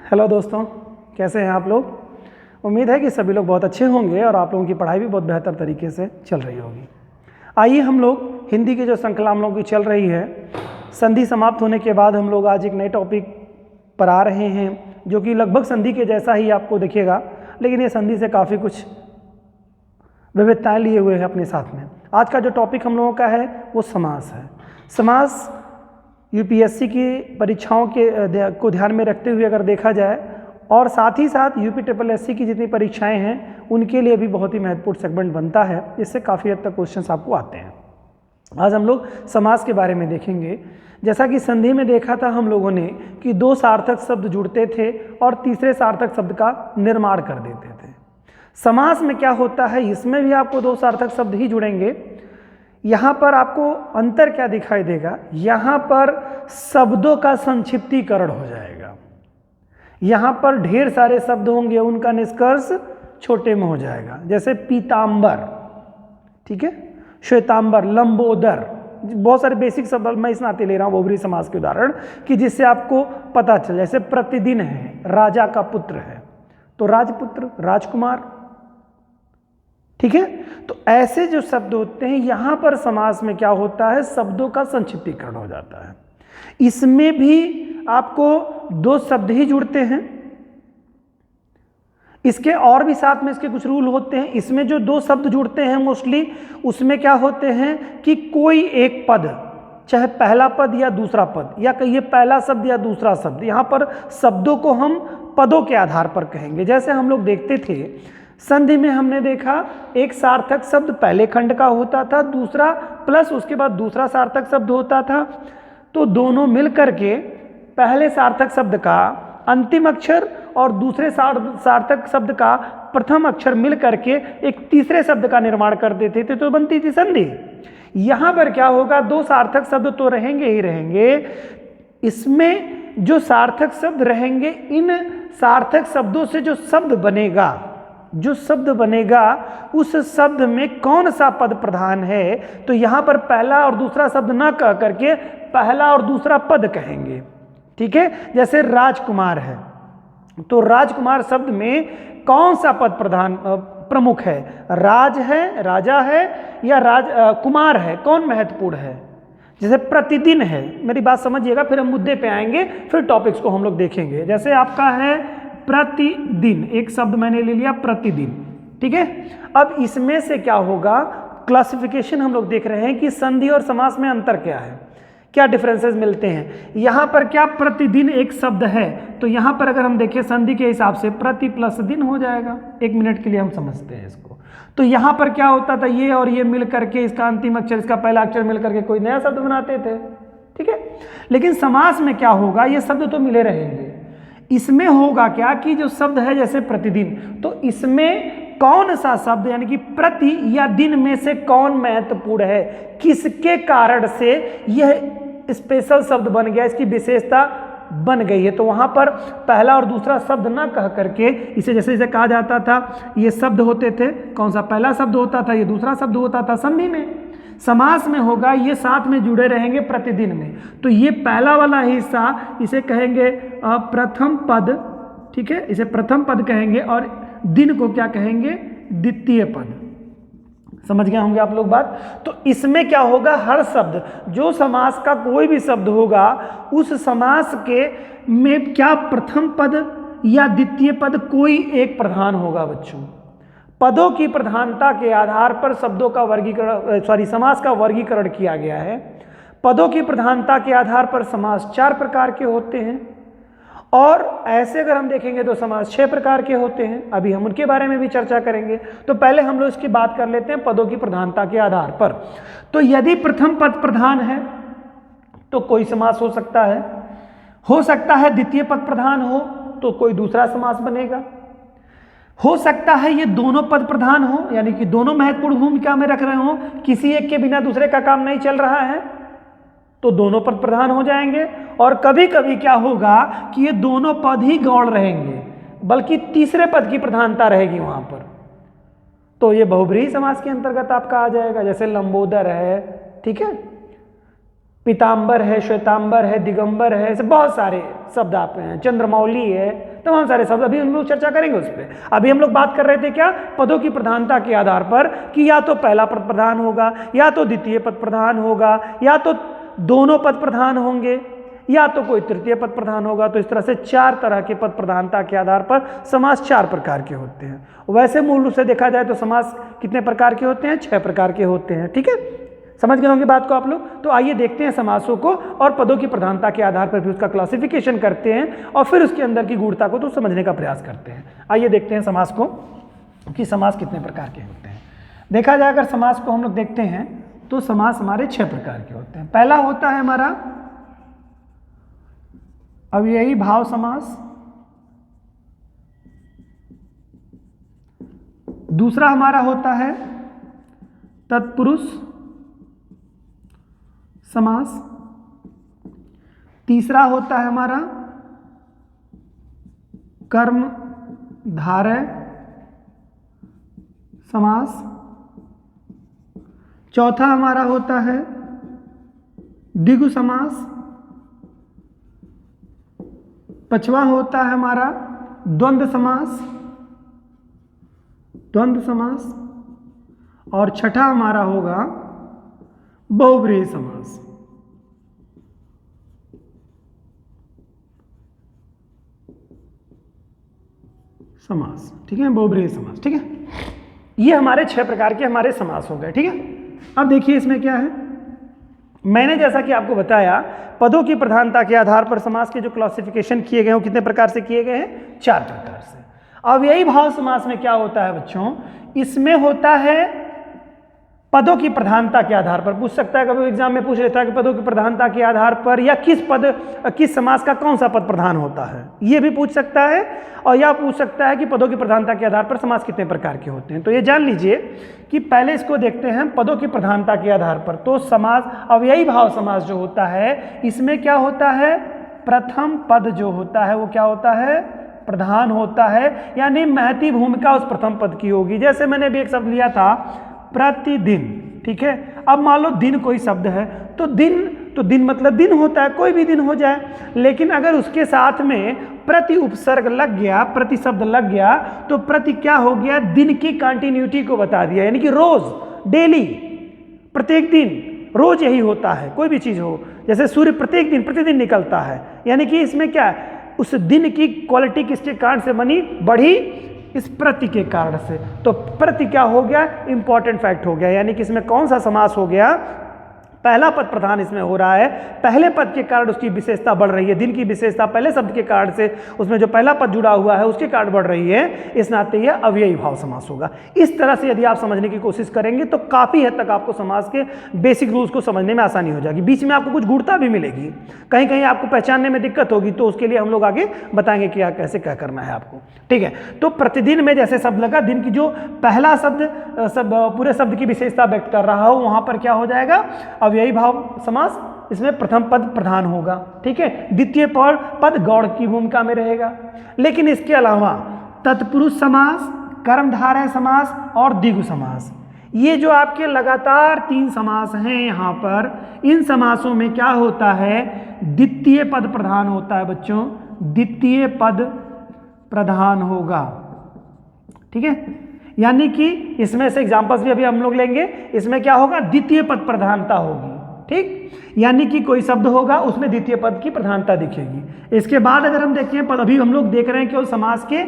Hello दोस्तों, कैसे हैं आप लोग। उम्मीद है कि सभी लोग बहुत अच्छे होंगे और आप लोगों की पढ़ाई भी बहुत बेहतर तरीके से चल रही होगी। आइए हम लोग हिंदी की जो श्रृंखला हम लोगों की चल रही है, संधि समाप्त होने के बाद हम लोग आज एक नए टॉपिक पर आ रहे हैं जो कि लगभग संधि के जैसा ही आपको दिखेगा, लेकिन ये संधि से काफ़ी कुछ विविधताएँ लिए हुए हैं अपने साथ में। आज का जो टॉपिक हम लोगों का है वो समास है। समास यूपीएससी की परीक्षाओं को ध्यान में रखते हुए अगर देखा जाए और साथ ही साथ यूपी ट्रिपल एससी की जितनी परीक्षाएं हैं उनके लिए भी बहुत ही महत्वपूर्ण सेगमेंट बनता है। इससे काफ़ी हद तक क्वेश्चंस आपको आते हैं। आज हम लोग समास के बारे में देखेंगे। जैसा कि संधि में देखा था हम लोगों ने कि दो सार्थक शब्द जुड़ते थे और तीसरे सार्थक शब्द का निर्माण कर देते थे। समास में क्या होता है, इसमें भी आपको दो सार्थक शब्द ही जुड़ेंगे। यहाँ पर आपको अंतर क्या दिखाई देगा, यहाँ पर शब्दों का संक्षिप्तीकरण हो जाएगा। यहाँ पर ढेर सारे शब्द होंगे, उनका निष्कर्ष छोटे में हो जाएगा। जैसे पीतांबर, ठीक है, श्वेतांबर, लंबोदर, बहुत सारे बेसिक शब्द मैं इस नाते ले रहा हूँ बहुब्रीहि समास के उदाहरण कि जिससे आपको पता चले। जैसे प्रतिदिन है, राजा का पुत्र है तो राजपुत्र, राजकुमार, ठीक है। तो ऐसे जो शब्द होते हैं यहाँ पर समास में क्या होता है, शब्दों का संक्षिप्तीकरण हो जाता है। इसमें भी आपको दो शब्द ही जुड़ते हैं। इसके और भी साथ में इसके कुछ रूल होते हैं। इसमें जो दो शब्द जुड़ते हैं मोस्टली उसमें क्या होते हैं कि कोई एक पद, चाहे पहला पद या दूसरा पद, या कहिए पहला शब्द या दूसरा शब्द, यहाँ पर शब्दों को हम पदों के आधार पर कहेंगे। जैसे हम लोग देखते थे संधि में, हमने देखा एक सार्थक शब्द पहले खंड का होता था, दूसरा प्लस उसके बाद दूसरा सार्थक शब्द होता था। तो दोनों मिलकर के पहले सार्थक शब्द का अंतिम अक्षर और दूसरे सार्थक शब्द का प्रथम अक्षर मिल करके एक तीसरे शब्द का निर्माण कर देते थे, तो बनती थी संधि। यहाँ पर क्या होगा, दो सार्थक शब्द तो रहेंगे ही रहेंगे। इसमें जो सार्थक शब्द रहेंगे, इन सार्थक शब्दों से जो शब्द बनेगा उस शब्द में कौन सा पद प्रधान है, तो यहाँ पर पहला और दूसरा शब्द ना कह करके पहला और दूसरा पद कहेंगे, ठीक है। जैसे राजकुमार है तो राजकुमार शब्द में कौन सा पद प्रमुख है, राज है, राजा है, या कुमार है, कौन महत्वपूर्ण है। जैसे प्रतिदिन है, मेरी बात समझिएगा, फिर हम मुद्दे पे आएंगे, फिर टॉपिक्स को हम लोग देखेंगे। जैसे आपका है प्रतिदिन, एक शब्द मैंने ले लिया प्रतिदिन, ठीक है। अब इसमें से क्या होगा, क्लासिफिकेशन हम लोग देख रहे हैं कि संधि और समास में अंतर क्या है, क्या डिफरेंसेस मिलते हैं। यहाँ पर क्या प्रतिदिन एक शब्द है, तो यहाँ पर अगर हम देखें संधि के हिसाब से प्रति प्लस दिन हो जाएगा। एक मिनट के लिए हम समझते हैं इसको। तो यहाँ पर क्या होता था, ये और ये मिल करके इसका अंतिम अक्षर, इसका पहला अक्षर मिल करके कोई नया शब्द बनाते थे, ठीक है। लेकिन समास में क्या होगा, ये शब्द तो मिले रहेंगे। इसमें होगा क्या कि जो शब्द है जैसे प्रतिदिन, तो इसमें कौन सा शब्द यानी कि प्रति या दिन में से कौन महत्वपूर्ण है, किसके कारण से यह स्पेशल शब्द बन गया, इसकी विशेषता बन गई है। तो वहां पर पहला और दूसरा शब्द ना कह करके इसे जैसे कहा जाता था, ये शब्द होते थे, कौन सा पहला शब्द होता था, ये दूसरा शब्द होता था। संधि में, समास में होगा ये साथ में जुड़े रहेंगे प्रतिदिन में, तो ये पहला वाला हिस्सा इसे कहेंगे प्रथम पद, ठीक है, इसे प्रथम पद कहेंगे, और दिन को क्या कहेंगे, द्वितीय पद। समझ गए होंगे आप लोग बात। तो इसमें क्या होगा, हर शब्द, जो समास का कोई भी शब्द होगा उस समास के में क्या प्रथम पद या द्वितीय पद कोई एक प्रधान होगा। बच्चों, पदों की प्रधानता के आधार पर शब्दों का समास का वर्गीकरण किया गया है। पदों की प्रधानता के आधार पर समास 4 प्रकार के होते हैं, और ऐसे अगर हम देखेंगे तो समास 6 प्रकार के होते हैं। अभी हम उनके बारे में भी चर्चा करेंगे। तो पहले हम लोग इसकी बात कर लेते हैं पदों की प्रधानता के आधार पर। तो यदि प्रथम पद प्रधान है तो कोई समास हो सकता है द्वितीय पद प्रधान हो तो कोई दूसरा समास बनेगा। हो सकता है ये दोनों पद प्रधान हो, यानी कि दोनों महत्वपूर्ण भूमिका में रख रहे हो, किसी एक के बिना दूसरे का काम नहीं चल रहा है, तो दोनों पद प्रधान हो जाएंगे। और कभी कभी क्या होगा कि ये दोनों पद ही गौण रहेंगे, बल्कि तीसरे पद की प्रधानता रहेगी वहां पर, तो ये बहुब्रीहि समास के अंतर्गत आपका आ जाएगा। जैसे लंबोदर है, ठीक है, पीताम्बर है, श्वेतांबर है, दिगंबर है, ऐसे बहुत सारे शब्द आते हैं, चंद्रमौली है, तमाम सारे शब्द। अभी हम लोग चर्चा करेंगे उस पर। अभी हम लोग बात कर रहे थे क्या, पदों की प्रधानता के आधार पर कि या तो पहला पद प्रधान होगा, या तो द्वितीय पद प्रधान होगा, या तो दोनों पद प्रधान होंगे, या तो कोई तृतीय पद प्रधान होगा। तो इस तरह से 4 तरह के पद प्रधानता के आधार पर समास 4 प्रकार के होते हैं। वैसे मूल रूप से देखा जाए तो समास कितने प्रकार के होते हैं, 6 प्रकार के होते हैं। ठीक है, समझ गए होंगे बात को आप लोग। तो आइए देखते हैं समासों को और पदों की प्रधानता के आधार पर भी उसका क्लासिफिकेशन करते हैं और फिर उसके अंदर की गूढ़ता को तो समझने का प्रयास करते हैं। आइए देखते हैं समास को कि समास कितने प्रकार के होते हैं। देखा जाए अगर समास को हम लोग देखते हैं तो समास हमारे 6 प्रकार के होते हैं। पहला होता है हमारा अव्ययी भाव समास, दूसरा हमारा होता है तत्पुरुष समास, तीसरा होता है हमारा कर्मधारय समास, चौथा हमारा होता है द्विगु समास, पांचवा होता है हमारा द्वंद्व समास, और छठा हमारा होगा बहुब्रीहि समास। ठीक है, बहुब्रीहि समास। ठीक है, ये हमारे 6 प्रकार के हमारे समास हो गए। ठीक है, अब देखिए इसमें क्या है। मैंने जैसा कि आपको बताया पदों की प्रधानता के आधार पर समास के जो क्लासिफिकेशन किए गए हैं वो कितने प्रकार से किए गए हैं, 4 प्रकार से। अव्ययी भाव समास में क्या होता है बच्चों, इसमें होता है पदों की प्रधानता के आधार पर। पूछ सकता है, कभी एग्जाम में पूछ लेता है कि पदों की प्रधानता के आधार पर या किस समास का कौन सा पद प्रधान होता है, ये भी पूछ सकता है। और या पूछ सकता है कि पदों की प्रधानता के आधार पर समास कितने प्रकार के होते हैं। तो ये जान लीजिए कि पहले इसको देखते हैं पदों की प्रधानता के आधार पर। तो समास अव्ययी भाव समास जो होता है इसमें क्या होता है, प्रथम पद जो होता है वो क्या होता है, प्रधान होता है, यानी महती भूमिका उस प्रथम पद की होगी। जैसे मैंने भी एक शब्द लिया था प्रतिदिन। ठीक है, अब मान लो दिन कोई शब्द है तो दिन मतलब दिन होता है, कोई भी दिन हो जाए, लेकिन अगर उसके साथ में प्रति उपसर्ग लग गया, प्रति शब्द लग गया, तो प्रति क्या हो गया, दिन की कंटिन्यूटी को बता दिया, यानी कि रोज, डेली, प्रत्येक दिन, रोज यही होता है। कोई भी चीज हो, जैसे सूर्य प्रत्येक दिन प्रतिदिन निकलता है, यानी कि इसमें क्या है, उस दिन की क्वालिटी किसके कारण से बनी, बढ़ी, इस प्रति के कारण से। तो प्रति क्या हो गया, इंपॉर्टेंट फैक्ट हो गया, यानी कि इसमें कौन सा समास हो गया, पहला पद प्रधान इसमें हो रहा है, पहले पद के कारण उसकी विशेषता बढ़ रही है। दिन की विशेषता पहले शब्द के कारण से, उसमें जो पहला पद जुड़ा हुआ है उसके कारण बढ़ रही है, इस नाते यह अव्ययी भाव समास होगा। इस तरह से यदि आप समझने की कोशिश करेंगे तो काफ़ी हद तक आपको समास के बेसिक रूल्स को समझने में आसानी हो जाएगी। बीच में आपको कुछ गूढ़ता भी मिलेगी, कहीं कहीं आपको पहचानने में दिक्कत होगी, तो उसके लिए हम लोग आगे बताएंगे कि कैसे क्या करना है आपको। ठीक है, तो प्रतिदिन में जैसे शब्द लगा, दिन की जो पहला शब्द पूरे शब्द की विशेषता व्यक्त कर रहा हो, वहां पर क्या हो जाएगा, अव्ययी भाव समास, इसमें प्रथम पद प्रधान होगा। ठीक है, द्वितीय पद गौड़ की भूमिका में रहेगा। लेकिन इसके अलावा तत्पुरुष समास, कर्मधारय समास और द्विगु समास, ये जो आपके लगातार 3 समास हैं यहाँ पर, इन समासों में क्या होता है, द्वितीय पद प्रधान होता है बच्चों, द्वितीय पद प्रधान होगा। ठीक है, यानी कि इसमें से एग्जांपल्स भी अभी हम लोग लेंगे, इसमें क्या होगा, द्वितीय पद प्रधानता होगी। ठीक, यानी कि कोई शब्द होगा उसमें द्वितीय पद की प्रधानता दिखेगी। इसके बाद अगर हम देखें पद, अभी हम लोग देख रहे हैं कि समास के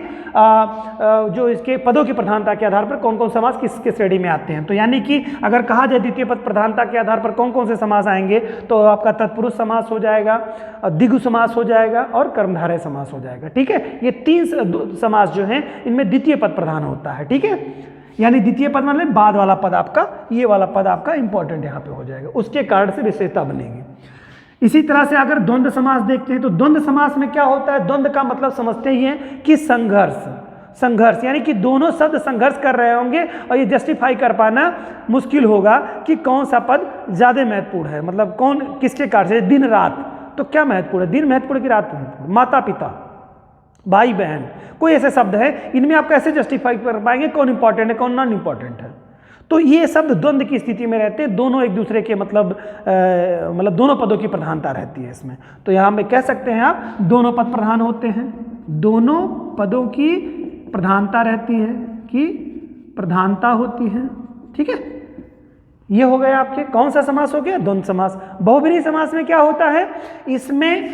जो इसके पदों की प्रधानता के आधार पर कौन कौन समास किसके श्रेणी में आते हैं। तो यानी कि अगर कहा जाए द्वितीय पद प्रधानता के आधार पर कौन कौन से समास आएंगे, तो आपका तत्पुरुष समास हो जाएगा, द्विगु समास हो जाएगा और कर्मधारय समास हो जाएगा। ठीक है, ये 3 समास जो हैं इनमें द्वितीय पद प्रधान होता है। ठीक है, यानी द्वितीय पद मतलब बाद वाला पद आपका, ये वाला पद आपका इंपॉर्टेंट यहाँ पे हो जाएगा, उसके कारण से विशेषता बनेगी। इसी तरह से अगर द्वंद्व समास देखते हैं तो द्वंद्व समास में क्या होता है, द्वंद्व का मतलब समझते ही हैं कि संघर्ष, यानी कि दोनों शब्द संघर्ष कर रहे होंगे और ये जस्टिफाई कर पाना मुश्किल होगा कि कौन सा पद ज्यादा महत्वपूर्ण है, मतलब कौन किसके कारण से। दिन रात, तो क्या महत्वपूर्ण है, दिन महत्वपूर्ण की रात महत्वपूर्ण, माता पिता, भाई बहन, कोई ऐसे शब्द है, इनमें आप कैसे जस्टिफाई कर पाएंगे कौन इंपॉर्टेंट है कौन नॉन इंपॉर्टेंट है। तो ये शब्द द्वंद्व की स्थिति में रहते हैं, दोनों एक दूसरे के मतलब दोनों पदों की प्रधानता रहती है इसमें। तो यहाँ में कह सकते हैं आप दोनों पद प्रधान होते हैं, दोनों पदों की प्रधानता रहती है, कि प्रधानता होती है। ठीक है, ये हो गए आपके कौन सा समास हो गया? द्वंद्व समास। बहुब्रीहि समास में क्या होता है? इसमें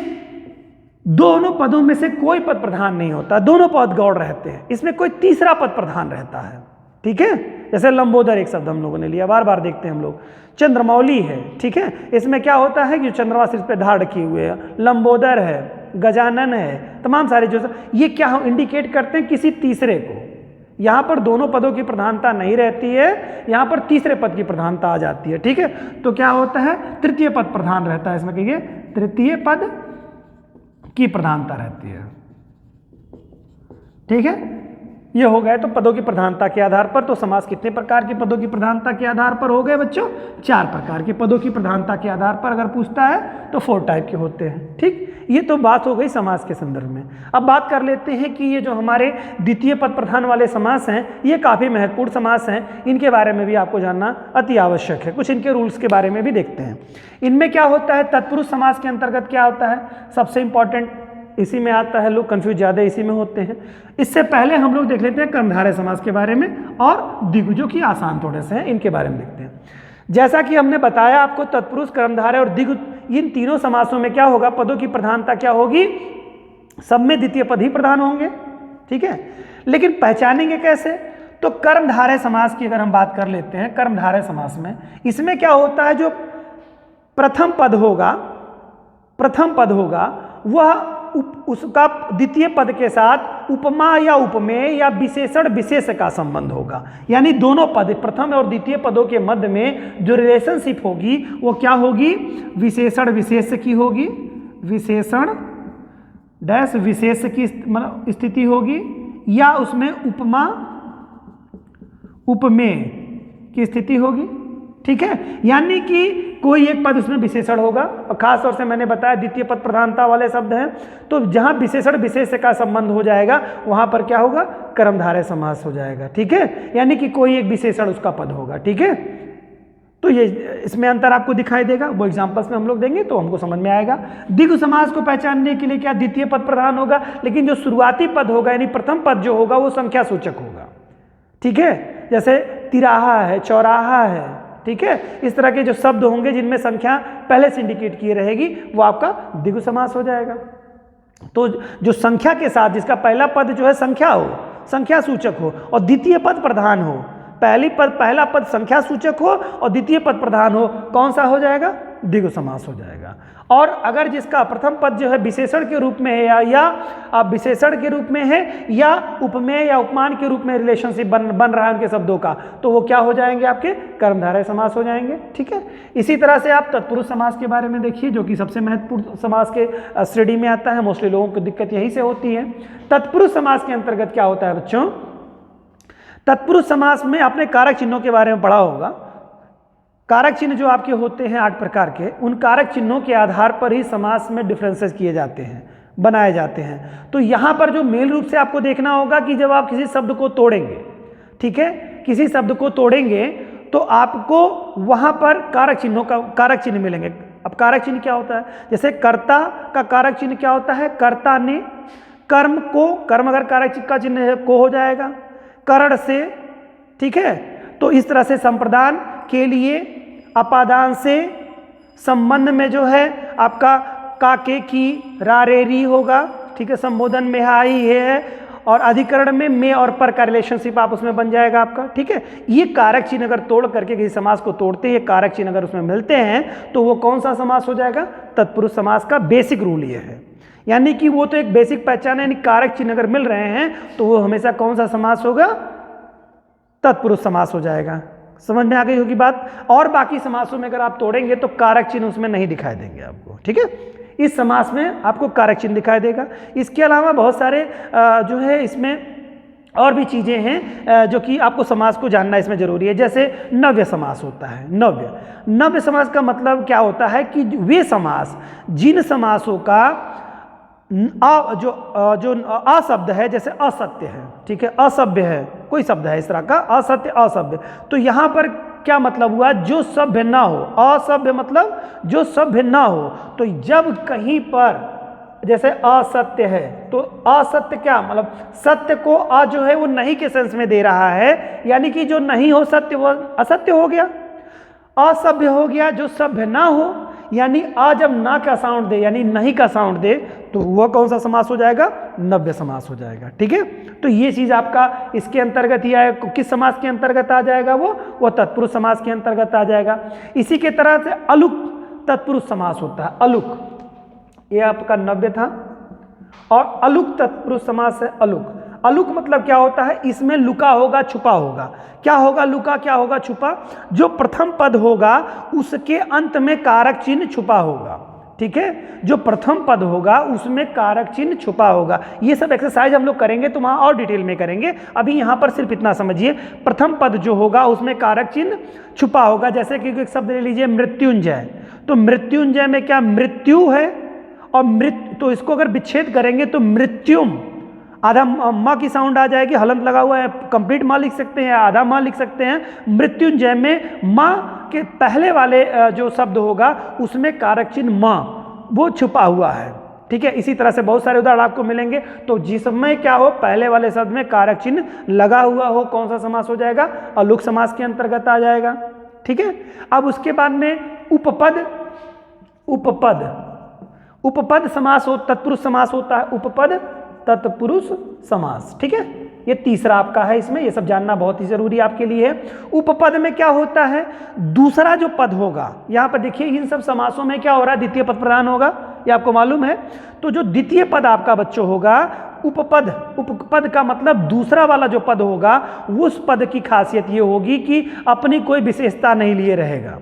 दोनों पदों में से कोई पद प्रधान नहीं होता, दोनों पद गौड़ रहते हैं, इसमें कोई तीसरा पद प्रधान रहता है। ठीक है, जैसे लंबोदर एक शब्द हम लोगों ने लिया, बार बार देखते हैं हम लोग। चंद्रमौली है, ठीक है, इसमें क्या होता है कि चंद्रमा सिर पे धारण किए हुए है। लंबोदर है, गजानन है, तमाम सारे जो ये क्या हम इंडिकेट करते हैं किसी तीसरे को। यहाँ पर दोनों पदों की प्रधानता नहीं रहती है, यहाँ पर तीसरे पद की प्रधानता आ जाती है। ठीक है, तो क्या होता है? तृतीय पद प्रधान रहता है इसमें, कहिए तृतीय पद की प्रधानता रहती है। ठीक है, ये हो गए तो पदों की प्रधानता के आधार पर। तो समास कितने प्रकार के पदों की प्रधानता के आधार पर हो गए बच्चों? 4 प्रकार के पदों की प्रधानता के आधार पर अगर पूछता है तो 4 टाइप के होते हैं। ठीक, ये तो बात हो गई समास के संदर्भ में। अब बात कर लेते हैं कि ये जो हमारे द्वितीय पद प्रधान वाले समास हैं, ये काफ़ी महत्वपूर्ण समास हैं, इनके बारे में भी आपको जानना अति आवश्यक है। कुछ इनके रूल्स के बारे में भी देखते हैं। इनमें क्या होता है? तत्पुरुष समास के अंतर्गत क्या होता है? सबसे इंपॉर्टेंट इसी में आता है, लोग कंफ्यूज ज़्यादा इसी में होते हैं। इससे पहले हम लोग देख लेते हैं कर्मधारय समास के बारे में, और द्विगु की आसान थोड़े से हैं, इनके बारे में देखते हैं। जैसा कि हमने बताया आपको, तत्पुरुष, कर्मधारय और द्विगु, इन तीनों समासों में क्या होगा? पदों की प्रधानता क्या होगी? सब में द्वितीय पद ही प्रधान होंगे। ठीक है, लेकिन पहचानेंगे कैसे? तो कर्मधारय समास की अगर हम बात कर लेते हैं, कर्मधारय समास में इसमें क्या होता है? जो प्रथम पद होगा वह उसका द्वितीय पद के साथ उपमा या उपमेय या विशेषण विशेष का संबंध होगा। यानी दोनों पद, प्रथम और द्वितीय पदों के मध्य में जो रिलेशनशिप होगी वो क्या होगी? विशेषण विशेष की होगी, विशेषण डैश विशेष की स्थिति होगी, या उसमें उपमा उपमेय की स्थिति होगी। ठीक है, यानी कि कोई एक पद उसमें विशेषण होगा, और खास तौर से मैंने बताया द्वितीय पद प्रधानता वाले शब्द हैं, तो जहां विशेषण विशेष का संबंध हो जाएगा वहां पर क्या होगा? कर्मधारय समास हो जाएगा। ठीक है, यानी कि कोई एक विशेषण उसका पद होगा। ठीक है, तो ये इसमें अंतर आपको दिखाई देगा, वो एग्जाम्पल्स में हम लोग देंगे तो हमको समझ में आएगा। द्विगु समास को पहचानने के लिए क्या? द्वितीय पद प्रधान होगा, लेकिन जो शुरुआती पद होगा यानी प्रथम पद जो होगा वो संख्या सूचक होगा। ठीक है, जैसे तिराहा है, चौराहा है। ठीक है, इस तरह के जो शब्द होंगे जिनमें संख्या पहले से इंडिकेट किए रहेगी वो आपका द्विगु समास हो जाएगा। तो जो संख्या के साथ, जिसका पहला पद जो है संख्या हो, संख्या सूचक हो, और द्वितीय पद प्रधान हो, पहला पद संख्या सूचक हो और द्वितीय पद प्रधान हो, कौन सा हो जाएगा? द्विगु समास हो जाएगा। और अगर जिसका प्रथम पद जो है विशेषण के रूप में है या विशेषण के रूप में है या उपमेय या उपमान के रूप में रिलेशनशिप बन रहा है उनके शब्दों का, तो वो क्या हो जाएंगे? आपके कर्मधारय समास हो जाएंगे। ठीक है, इसी तरह से आप तत्पुरुष समास के बारे में देखिए, जो कि सबसे महत्वपूर्ण समास के श्रेणी में आता है। मोस्टली लोगों को दिक्कत यही से होती है। तत्पुरुष समास के अंतर्गत क्या होता है बच्चों? तत्पुरुष समास में आपने कारक चिन्हों के बारे में पढ़ा होगा। कारक चिन्ह जो आपके होते हैं 8 प्रकार के, उन कारक चिन्हों के आधार पर ही समास में डिफरेंसेस किए जाते हैं, बनाए जाते हैं। तो यहाँ पर जो मेल रूप से आपको देखना होगा कि जब आप किसी शब्द को तोड़ेंगे, ठीक है, किसी शब्द को तोड़ेंगे तो आपको वहाँ पर कारक चिन्ह मिलेंगे। अब कारक चिन्ह क्या होता है? जैसे कर्ता का कारक चिन्ह क्या होता है? कर्ता ने, कर्म को, कर्म अगर कारक का चिन्ह है को हो जाएगा, करण से। ठीक है, तो इस तरह से संप्रदान के लिए, अपादान से, संबंध में जो है आपका काके की रारेरी होगा। ठीक है, संबोधन में हाई है, और अधिकरण में और पर का रिलेशनशिप आप उसमें बन जाएगा आपका। ठीक है, ये कारक चिन्ह अगर तोड़ करके किसी समास को तोड़ते हैं, कारक चिन्ह अगर उसमें मिलते हैं तो वो कौन सा समास हो जाएगा? तत्पुरुष समास का बेसिक रूल ये है। यानी कि वो तो एक बेसिक पहचान है, यानी कारक चिन्ह अगर मिल रहे हैं तो वो हमेशा कौन सा समास होगा? तत्पुरुष समास हो जाएगा। समझ में आ गई होगी बात। और बाकी समासों में अगर आप तोड़ेंगे तो कारक चिन्ह उसमें नहीं दिखाई देंगे आपको। ठीक है, इस समास में आपको कारक चिन्ह दिखाई देगा। इसके अलावा बहुत सारे जो है इसमें और भी चीज़ें हैं जो कि आपको समास को जानना इसमें जरूरी है। जैसे नव्य समास होता है। नव्य समास का मतलब क्या होता है कि वे समास, जिन समासों का जो अशब्द है, जैसे असत्य है, ठीक है, असभ्य है, कोई शब्द है इस तरह का, असत्य असभ्य, तो यहां पर क्या मतलब हुआ, जो सभ्य ना हो, असभ्य मतलब जो सभ्य ना हो। तो जब कहीं पर जैसे असत्य है तो असत्य क्या मतलब, सत्य को अ जो है वो नहीं के सेंस में दे रहा है, यानी कि जो नहीं हो सत्य वो असत्य हो गया, असभ्य हो गया, जो सभ्य ना हो, यानी आ जब ना का साउंड दे यानी नहीं का साउंड दे तो वह कौन सा समास हो जाएगा, नव्य समास हो जाएगा। ठीक है, तो ये चीज आपका इसके अंतर्गत ही आए, किस समास के अंतर्गत आ जाएगा, वो तत्पुरुष समास के अंतर्गत आ जाएगा। इसी के तरह से अलुक तत्पुरुष समास होता है, अलुक ये आपका नव्य था, और अलुक तत्पुरुष समास है अलुक। अलुक मतलब क्या होता है, इसमें लुका होगा छुपा होगा, क्या होगा लुका, क्या होगा छुपा, जो प्रथम पद होगा उसके अंत में कारक चिन्ह छुपा होगा। ठीक है, जो प्रथम पद होगा उसमें कारक चिन्ह छुपा होगा। ये सब एक्सरसाइज हम लोग करेंगे तो वहां और डिटेल में करेंगे, अभी यहां पर सिर्फ इतना समझिए, प्रथम पद जो होगा उसमें कारक चिन्ह छुपा होगा। जैसे कि एक शब्द ले लीजिए मृत्युंजय, तो मृत्युंजय में क्या मृत्यु है और मृत्यु, तो इसको अगर विच्छेद करेंगे तो मृत्युम, आधा माँ की साउंड आ जाएगी, हलंत लगा हुआ है, कंप्लीट माँ लिख सकते हैं, आधा माँ लिख सकते हैं। मृत्युंजय में माँ के पहले वाले जो शब्द होगा उसमें कारक चिन्ह माँ वो छुपा हुआ है। ठीक है, इसी तरह से बहुत सारे उदाहरण आपको मिलेंगे। तो जिसमें क्या हो, पहले वाले शब्द में कारक चिन्ह लगा हुआ हो, कौन सा समास हो जाएगा, अलुक समास के अंतर्गत आ जाएगा। ठीक है, अब उसके बाद में उपपद, उपपद उपपद समास हो, तत्पुरुष समास होता है, उपपद तत्पुरुष समास। ठीक है, ये तीसरा आपका है, इसमें ये सब जानना बहुत ही जरूरी आपके लिए है। उपपद में क्या होता है, दूसरा जो पद होगा, यहां पर देखिए इन सब समासों में क्या हो रहा है, द्वितीय पद प्रधान होगा, ये आपको मालूम है। तो जो द्वितीय पद आपका बच्चों होगा उपपद, उपपद का मतलब दूसरा वाला जो पद होगा, उस पद की खासियत ये होगी कि अपनी कोई विशेषता नहीं लिए रहेगा,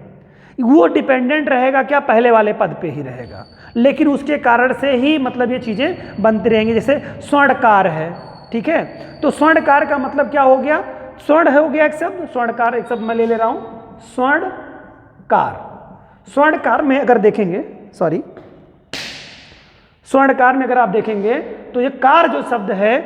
वो डिपेंडेंट रहेगा क्या, पहले वाले पद पे ही रहेगा, लेकिन उसके कारण से ही मतलब ये चीजें बनती रहेंगी। जैसे स्वर्णकार है, ठीक है, तो स्वर्णकार का मतलब क्या हो गया, स्वर्ण हो गया एक शब्द, स्वर्णकार एक शब्द मैं ले रहा हूं, स्वर्णकार। स्वर्णकार में अगर देखेंगे, सॉरी, स्वर्णकार में अगर आप देखेंगे तो ये कार जो शब्द है,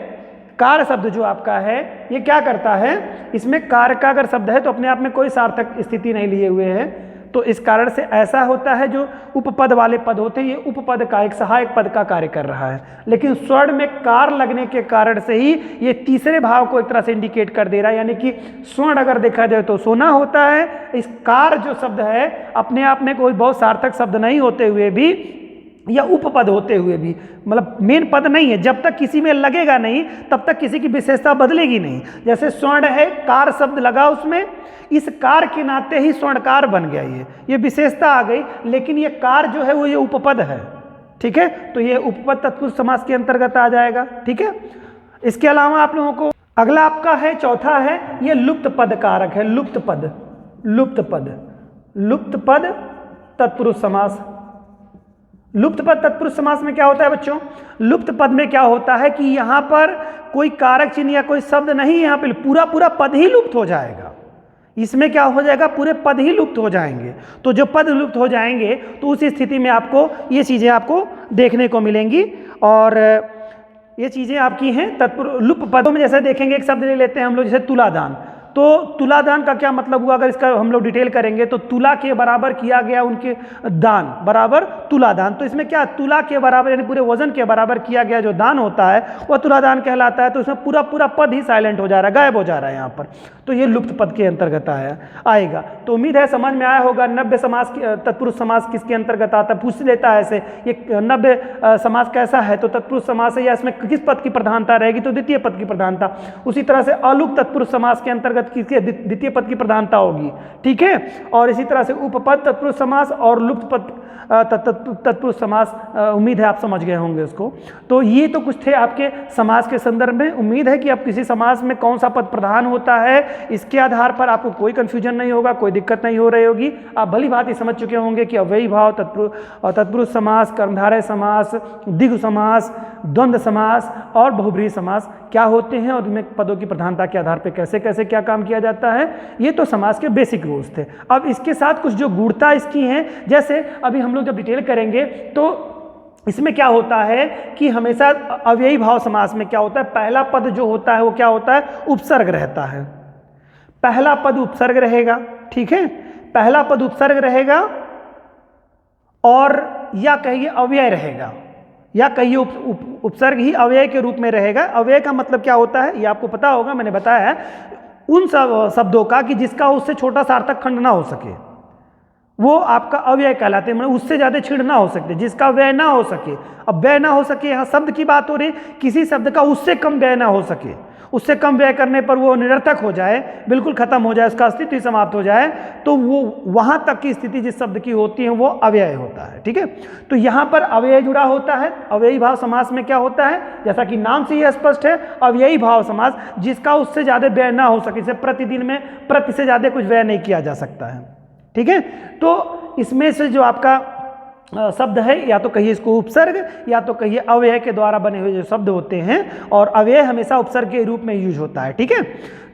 कार शब्द जो आपका है, ये क्या करता है, इसमें कार का अगर शब्द है तो अपने आप में कोई सार्थक स्थिति नहीं लिए हुए है, तो इस कारण से ऐसा होता है, जो उपपद वाले पद होते हैं ये उपपद का एक सहायक पद का कार्य कर रहा है, लेकिन स्वर्ण में कार लगने के कारण से ही ये तीसरे भाव को एक तरह से इंडिकेट कर दे रहा है, यानी कि स्वर्ण अगर देखा जाए तो सोना होता है, इस कार जो शब्द है अपने आप में कोई बहुत सार्थक शब्द नहीं होते हुए भी या उपपद होते हुए भी, मतलब मेन पद नहीं है, जब तक किसी में लगेगा नहीं तब तक किसी की विशेषता बदलेगी नहीं। जैसे स्वर्ण है, कार शब्द लगा उसमें, इस कार के नाते ही स्वर्णकार बन गया, ये विशेषता आ गई, लेकिन ये कार जो है वो ये उपपद है। ठीक है, तो ये उपपद तत्पुरुष समास के अंतर्गत आ जाएगा। ठीक है, इसके अलावा आप लोगों को अगला आपका है, चौथा है ये लुप्त पद कारक है, लुप्त पद, लुप्त पद, लुप्त पद तत्पुरुष समास। लुप्त पद तत्पुरुष समास में क्या होता है बच्चों, लुप्त पद में क्या होता है कि यहां पर कोई कारक चिन्ह या कोई शब्द नहीं, यहां पर पूरा पूरा पद ही लुप्त हो जाएगा। इसमें क्या हो जाएगा, पूरे पद ही लुप्त हो जाएंगे। तो जो पद लुप्त हो जाएंगे तो उस स्थिति में आपको ये चीजें आपको देखने को मिलेंगी, और ये चीजें आपकी हैं तत्पुरुष लुप्त पदों में। जैसे देखेंगे एक शब्द ले लेते हैं हम लोग, जैसे तुलादान, तो तुलादान का क्या मतलब हुआ, अगर इसका हम लोग डिटेल करेंगे तो तुला के बराबर किया गया उनके दान, बराबर तुलादान। तो इसमें क्या, तुला के बराबर यानी पूरे वजन के बराबर किया गया जो दान होता है वह तुलादान कहलाता है। तो इसमें पूरा पूरा पद ही साइलेंट हो जा रहा है, गायब हो जा रहा है यहाँ पर, तो ये लुप्त पद के अंतर्गत आएगा। तो उम्मीद है समझ में आया होगा। नव्य समास तत्पुरुष समास किसके अंतर्गत आता है, पूछ लेता है ऐसे, ये नव्य समास कैसा है, तो तत्पुरुष समास है, या इसमें किस पद की प्रधानता रहेगी, तो द्वितीय पद की प्रधानता। उसी तरह से अलुक तत्पुरुष समास के अंतर्गत किसके द्वितीय पद की प्रधानता होगी। ठीक है, और इसी तरह से उपपद तत्पुरुष समास और लुप्त पद तत्पुरुष समास, उम्मीद है आप समझ गए होंगे उसको। तो ये तो कुछ थे आपके समास के संदर्भ में। उम्मीद है कि अब किसी समास में कौन सा पद प्रधान होता है इसके आधार पर आपको कोई कंफ्यूजन नहीं होगा, कोई दिक्कत नहीं हो रही होगी। आप भली भांति समझ चुके होंगे कि अव्ययी भाव, तत्पुरुष समास, कर्मधारय समास, द्विगु समास, द्वंद्व समास और बहुब्रीहि समास क्या होते हैं, और उनमें पदों की प्रधानता के आधार पर कैसे कैसे क्या काम किया जाता है। ये तो समास के बेसिक रूल्स थे। अब इसके साथ कुछ जो गूढ़ता इसकी हैं, जैसे अभी हम लोग जब डिटेल करेंगे तो इसमें क्या होता है कि हमेशा अव्ययी भाव समास में क्या होता है, पहला पद जो होता है वो क्या होता है, उपसर्ग रहता है। पहला पद उपसर्ग रहेगा, ठीक है, पहला पद उपसर्ग रहेगा और या कहिए अव्यय रहेगा, या कहिए उपसर्ग ही अव्यय के रूप में रहेगा। अव्यय का मतलब क्या होता है ये आपको पता होगा, मैंने बताया है उन शब्दों का कि जिसका उससे छोटा सार्थक खंड ना हो सके, वो आपका अव्यय कहलाते हैं, मतलब उससे ज्यादा छीड़ ना हो सकते, जिसका व्यय ना हो सके। अब व्यय ना हो सके, यहाँ शब्द की बात हो रही, किसी शब्द का उससे कम व्यय ना हो सके, उससे कम व्यय करने पर वो निरर्थक हो जाए, बिल्कुल खत्म हो जाए, उसका अस्तित्व ही समाप्त हो जाए, तो वो वहां तक की स्थिति जिस शब्द की होती है वो अव्यय होता है, ठीक है। तो यहां पर अव्यय जुड़ा होता है। अव्ययी भाव समास में क्या होता है, जैसा कि नाम से ही स्पष्ट है, अव्ययी भाव समास, जिसका उससे ज्यादा व्यय ना हो सके, जैसे प्रतिदिन में प्रति से ज्यादा कुछ व्यय नहीं किया जा सकता है, ठीक है। तो इसमें से जो आपका शब्द है, या तो कहिए इसको उपसर्ग, या तो कहिए अव्यय के द्वारा बने हुए जो शब्द होते हैं, और अव्यय हमेशा उपसर्ग के रूप में यूज होता है, ठीक है।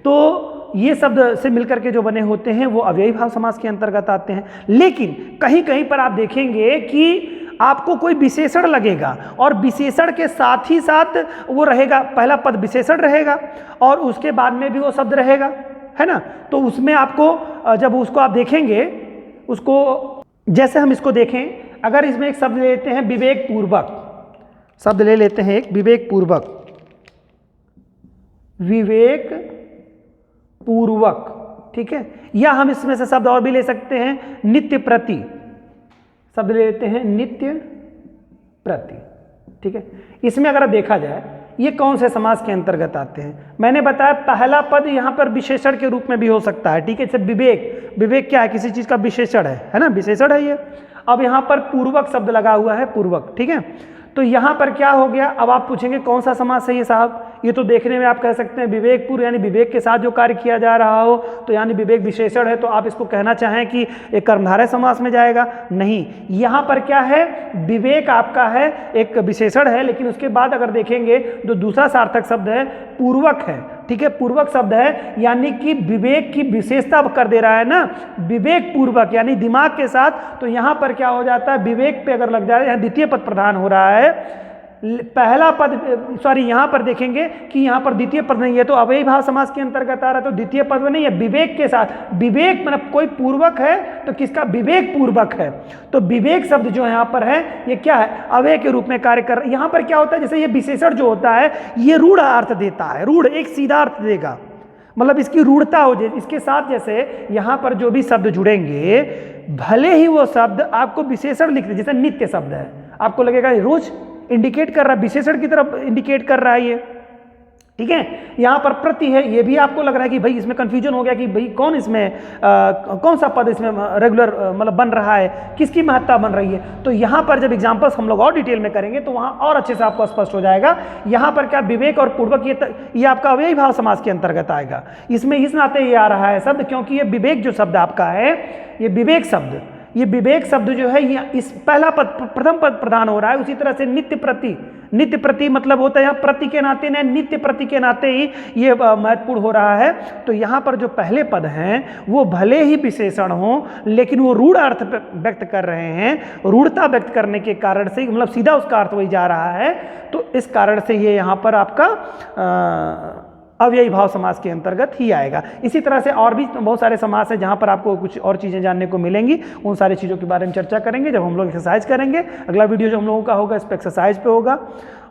तो ये शब्द से मिलकर के जो बने होते हैं वो अव्ययी भाव समास के अंतर्गत आते हैं। लेकिन कहीं कहीं पर आप देखेंगे कि आपको कोई विशेषण लगेगा, और विशेषण के साथ ही साथ वो रहेगा, पहला पद विशेषण रहेगा और उसके बाद में भी वो शब्द रहेगा, है ना। तो उसमें आपको जब उसको आप देखेंगे, उसको जैसे हम इसको देखें, अगर इसमें एक शब्द ले लेते हैं विवेक पूर्वक, शब्द ले लेते हैं एक विवेक पूर्वक, विवेक पूर्वक, ठीक है। या हम इसमें से शब्द और भी ले सकते हैं नित्य प्रति, शब्द ले लेते हैं नित्य प्रति, ठीक है। इसमें अगर देखा जाए ये कौन से समास के अंतर्गत आते हैं, मैंने बताया पहला पद यहां पर विशेषण के रूप में भी हो सकता है, ठीक है। जैसे विवेक, विवेक क्या है, किसी चीज का विशेषण है ना, विशेषण है ये। अब यहां पर पूर्वक शब्द लगा हुआ है, पूर्वक, ठीक है। तो यहां पर क्या हो गया, अब आप पूछेंगे कौन सा समास है ये साहब, ये तो देखने में आप कह सकते हैं विवेक पूर्व, यानी विवेक के साथ जो कार्य किया जा रहा हो, तो यानी विवेक विशेषण है, तो आप इसको कहना चाहें कि एक कर्मधारय समास में जाएगा। नहीं, यहां पर क्या है, विवेक आपका है एक विशेषण है, लेकिन उसके बाद अगर देखेंगे जो दूसरा सार्थक शब्द है पूर्वक है, ठीक है। पूर्वक शब्द है यानी कि विवेक की विशेषता कर दे रहा है ना, विवेक पूर्वक यानी दिमाग के साथ। तो यहां पर क्या हो जाता है, विवेक पे अगर लग जा रहा है, यहां द्वितीय पद प्रधान हो रहा है, पहला पद, सॉरी यहां पर देखेंगे कि यहां पर द्वितीय पद नहीं है, तो अव्ययी भाव समास के अंतर्गत आ रहा है, तो द्वितीय पद में नहीं है, विवेक के साथ। विवेक मतलब कोई पूर्वक है तो किसका, विवेक पूर्वक है। तो विवेक शब्द जो यहां पर है ये क्या है, अव्यय के रूप में कार्य कर रहा है। यहां पर क्या होता है, जैसे ये विशेषण जो होता है ये रूढ़ अर्थ देता है, रूढ़ एक सीधा अर्थ देगा, मतलब इसकी रूढ़ता हो जाए इसके साथ। जैसे यहां पर जो भी शब्द जुड़ेंगे, भले ही वो शब्द आपको विशेषण लिखते, जैसे नित्य शब्द है, आपको लगेगा रोज इंडिकेट कर रहा है, विशेषण की तरफ इंडिकेट कर रहा है ये, ठीक है। यहां पर प्रति है, ये भी आपको लग रहा है कि भाई इसमें कंफ्यूजन हो गया कि भाई कौन इसमें कौन सा पद इसमें रेगुलर मतलब बन रहा है, किसकी महत्ता बन रही है। तो यहां पर जब एग्जांपल्स हम लोग और डिटेल में करेंगे तो वहां और अच्छे से आपको स्पष्ट हो जाएगा। यहां पर क्या विवेक और पूर्वक ये आपका अव्ययी भाव समास के अंतर्गत आएगा। इसमें इस नाते ये आ रहा है शब्द क्योंकि ये विवेक जो शब्द आपका है, ये विवेक शब्द, ये विवेक शब्द जो है ये इस पहला पद प्रथम पद प्रदान हो रहा है। उसी तरह से नित्य प्रति, नित्य प्रति मतलब होता है यहाँ प्रति के नाते ने, नित्य प्रति के नाते ही ये महत्वपूर्ण हो रहा है। तो यहाँ पर जो पहले पद हैं वो भले ही विशेषण हो, लेकिन वो रूढ़ अर्थ व्यक्त कर रहे हैं, रूढ़ता व्यक्त करने के कारण से, मतलब सीधा उसका अर्थ वही जा रहा है। तो इस कारण से ये यहाँ पर आपका अव्ययी भाव समास के अंतर्गत ही आएगा। इसी तरह से और भी बहुत सारे समास हैं जहां पर आपको कुछ और चीज़ें जानने को मिलेंगी। उन सारी चीज़ों के बारे में चर्चा करेंगे जब हम लोग एक्सरसाइज करेंगे। अगला वीडियो जो हम लोगों का होगा इस पर एक्सरसाइज पे होगा,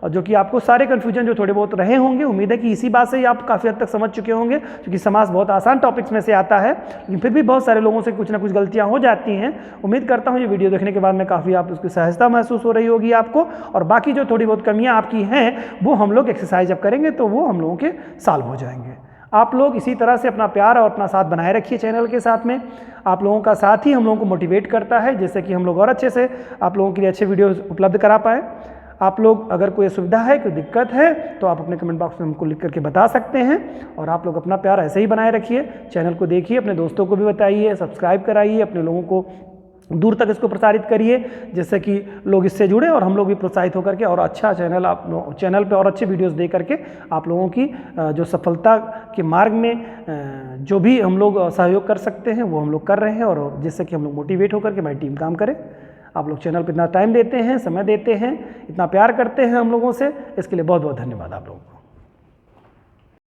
और जो कि आपको सारे कन्फ्यूजन जो थोड़े बहुत रहे होंगे, उम्मीद है कि इसी बात से ही आप काफ़ी हद तक समझ चुके होंगे, क्योंकि समास बहुत आसान टॉपिक्स में से आता है, लेकिन फिर भी बहुत सारे लोगों से कुछ ना कुछ गलतियां हो जाती हैं। उम्मीद करता हूं ये वीडियो देखने के बाद में काफ़ी आप उसकी सहजता महसूस हो रही होगी आपको, और बाकी जो थोड़ी बहुत कमियाँ आपकी हैं वो हम लोग एक्सरसाइज जब करेंगे तो वो हम लोगों के सॉल्व हो जाएंगे। आप लोग इसी तरह से अपना प्यार और अपना साथ बनाए रखिए चैनल के साथ में। आप लोगों का साथ ही हम लोगों को मोटिवेट करता है, जैसे कि हम लोग और अच्छे से आप लोगों के लिए अच्छे वीडियो उपलब्ध करा पाएँ। आप लोग अगर कोई सुविधा है, कोई दिक्कत है, तो आप अपने कमेंट बॉक्स में हमको लिख करके बता सकते हैं। और आप लोग अपना प्यार ऐसे ही बनाए रखिए, चैनल को देखिए, अपने दोस्तों को भी बताइए, सब्सक्राइब कराइए, अपने लोगों को दूर तक इसको प्रसारित करिए, जिससे कि लोग इससे जुड़े और हम लोग भी प्रोत्साहित होकर के और अच्छा चैनल आप चैनल पे और अच्छे वीडियोस दे करके आप लोगों की जो सफलता के मार्ग में जो भी हम लोग सहयोग कर सकते हैं वो हम लोग कर रहे हैं, और जिससे कि हम लोग मोटिवेट होकर के हमारी टीम काम करे। आप लोग चैनल पर इतना टाइम देते हैं, समय देते हैं, इतना प्यार करते हैं हम लोगों से, इसके लिए बहुत बहुत धन्यवाद आप लोगों को।